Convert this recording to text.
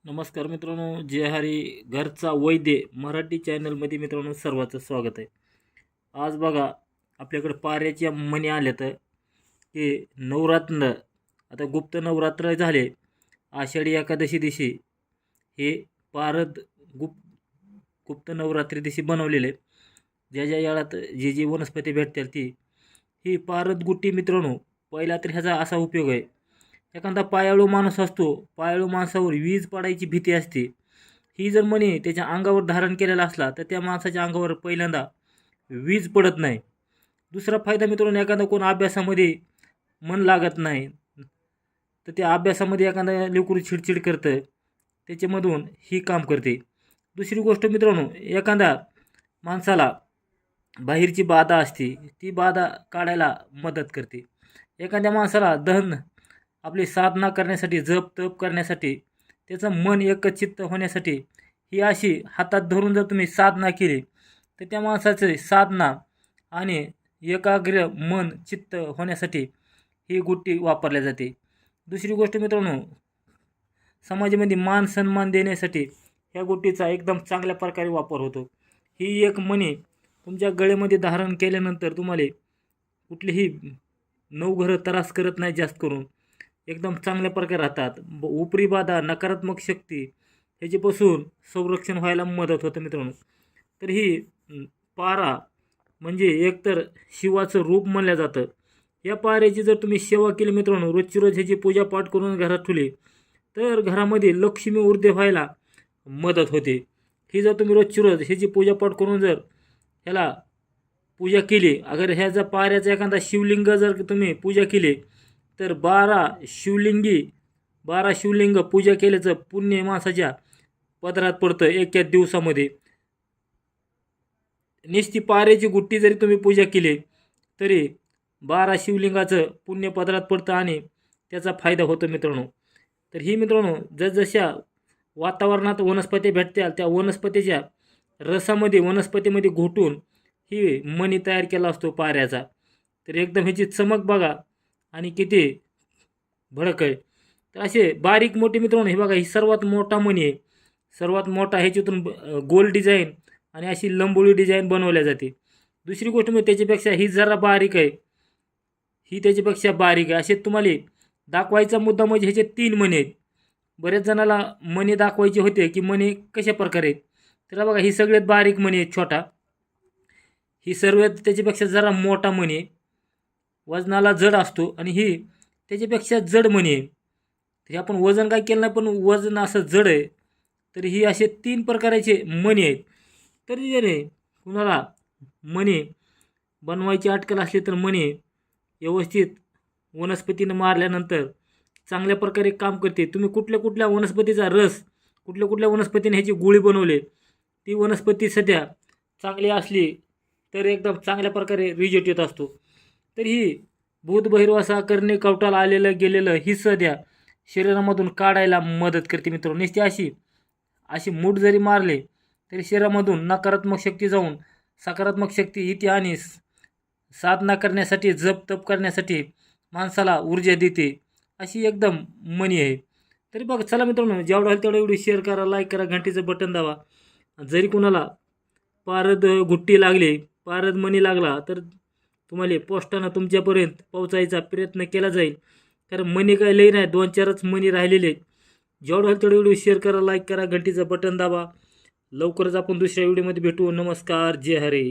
नमस्कार मित्रांनो, जय हरी घरचा वैद्य मराठी चॅनलमध्ये मित्रांनो सर्वांचं स्वागत आहे। आज बघा आपल्याकडे पाऱ्याच्या मणी आल्यात की नवरात्र आता गुप्त नवरात्र झाले। आषाढी एकादशी दिवशी हे पारद गुप्त नवरात्री दिवशी बनवलेले ज्या ज्या याळात जी वनस्पती भेटतील ती ही पारद गुट्टी मित्रांनो। पहिला तर ह्याचा असा उपयोग आहे, एखादा पायाळू माणूस असतो, पायाळू माणसावर वीज पडायची भीती असते। ही जर मणी त्याच्या अंगावर धारण केलेला असला तर त्या माणसाच्या अंगावर पहिल्यांदा वीज पडत नाही। दुसरा फायदा मित्रांनो, एखादा कोण अभ्यासामध्ये मन लागत नाही तर त्या अभ्यासामध्ये एखादा लेकरू चिडचिड करतं, त्याच्यामधून ही काम करते। दुसरी गोष्ट मित्रांनो, एखादा माणसाला बाहेरची बाधा असते ती बाधा काढायला मदत करते। एखाद्या माणसाला आपली साधना करण्यासाठी, जप तप करण्यासाठी, त्याचं मन एकचित्त होण्यासाठी ही अशी हातात धरून जर तुम्ही साधना केली तर त्या माणसाची साधना आणि एकाग्र मन चित्त होण्यासाठी ही गुट्टी वापरल्या जाते। दुसरी गोष्ट मित्रांनो, समाजामध्ये मान सन्मान देण्यासाठी ह्या गुट्टीचा एकदम चांगल्या प्रकारे वापर होतो। ही एक मणी तुमच्या गळ्यामध्ये धारण केल्यानंतर तुम्हाला कुठलीही नवग्रह त्रास करत नाही, जास्त करून एकदम चांगल्या प्रकारे राहतात। उपरी बाधा, नकारात्मक शक्ती ह्याच्यापासून संरक्षण व्हायला मदत होतं मित्रांनो। तर ही पारा म्हणजे एकतर शिवाचं रूप मानलं जातं। या पाऱ्याची जर तुम्ही सेवा केली मित्रांनो, रोजची रोज ह्याची पूजापाठ करून घरात ठेवली तर घरामध्ये लक्ष्मी ऊर्जा व्हायला मदत होते। ही जर तुम्ही रोजची रोज ह्याची पूजापाठ करून जर ह्याला पूजा केली, अगर ह्याचा पाऱ्याचा एखादा शिवलिंग जर तुम्ही पूजा केली तर 12 शिवलिंग पूजा केल्याचं पुण्य माणसाच्या पदरात पडतं एका दिवसामध्ये। निस्ती पाऱ्याची गुट्टी जरी तुम्ही पूजा केली तरी 12 शिवलिंगाचं पुण्य पदरात पडतं आणि त्याचा फायदा होतो मित्रांनो। तर ही मित्रांनो जसजशा वातावरणात वनस्पती भेटतील त्या वनस्पतीच्या रसामध्ये, वनस्पतीमध्ये घोटून ही मणी तयार केला असतो पाऱ्याचा। तर एकदम ह्याची चमक बघा आणि किती भडक आहे। तर असे बारीक मोठे मित्रांनो, हे बघा ही सर्वात मोठा मणी आहे, सर्वात मोठा। ह्याच्यातून गोल डिझाईन आणि अशी लंबोळी डिझाईन बनवल्या जाते। दुसरी गोष्ट म्हणजे त्याच्यापेक्षा ही जरा बारीक आहे, ही त्याच्यापेक्षा बारीक आहे। असे तुम्हाला दाखवायचा मुद्दा म्हणजे ह्याचे 3 मणी आहेत। बरेच जणाला मणी दाखवायचे होते की मणी कशा प्रकारे आहेत, तर बघा ही सगळ्यात बारीक मणी आहे छोटा, ही सर्वात त्याच्यापेक्षा जरा मोठा मणी आहे, वजनाला जड असतो, आणि ही त्याच्यापेक्षा जड मणी आहे। तर आपण वजन काय केलं नाही पण वजन असं जड आहे। तर ही असे 3 प्रकारचे मणी आहेत। तरी जरी कुणाला मणी बनवायची अटकल असली तर मणी व्यवस्थित वनस्पतीनं मारल्यानंतर चांगल्या प्रकारे काम करते। तुम्ही कुठल्या वनस्पतीचा रस, कुठल्या वनस्पतीने ह्याची गोळी बनवली, ती वनस्पती सध्या चांगली असली तर एकदम चांगल्या प्रकारे रिजल्ट येत असतो। तर ही भूत भैरवासा करणे कवटाला आलेलं गेलेलं ही सध्या शरीरामधून काढायला मदत करते मित्रांनो। नुसती अशी मूठ जरी मारले तरी शरीरामधून नकारात्मक शक्ती जाऊन सकारात्मक शक्ती येते आणि साधना करण्यासाठी, जप तप करण्यासाठी माणसाला ऊर्जा देते, अशी एकदम मणी आहे। तरी बघा चला मित्रांनो, जेवढं होईल तेवढं व्हिडिओ शेअर करा, लाईक करा, घंटीचं बटन दाबा। जरी कुणाला पारद गुट्टी लागली, पारद मणी लागला तर तुम्हाला पोस्टानं तुमच्यापर्यंत पोहोचायचा प्रयत्न केला जाईल। कारण मणी काय लई नाही, 2-4च मणी राहिलेले आहेत। जेवढं होईल तेवढं व्हिडिओ शेअर करा, लाईक करा, घंटीचं बटन दाबा। लवकरच आपण दुसऱ्या व्हिडिओमध्ये भेटू। नमस्कार, जय हरी।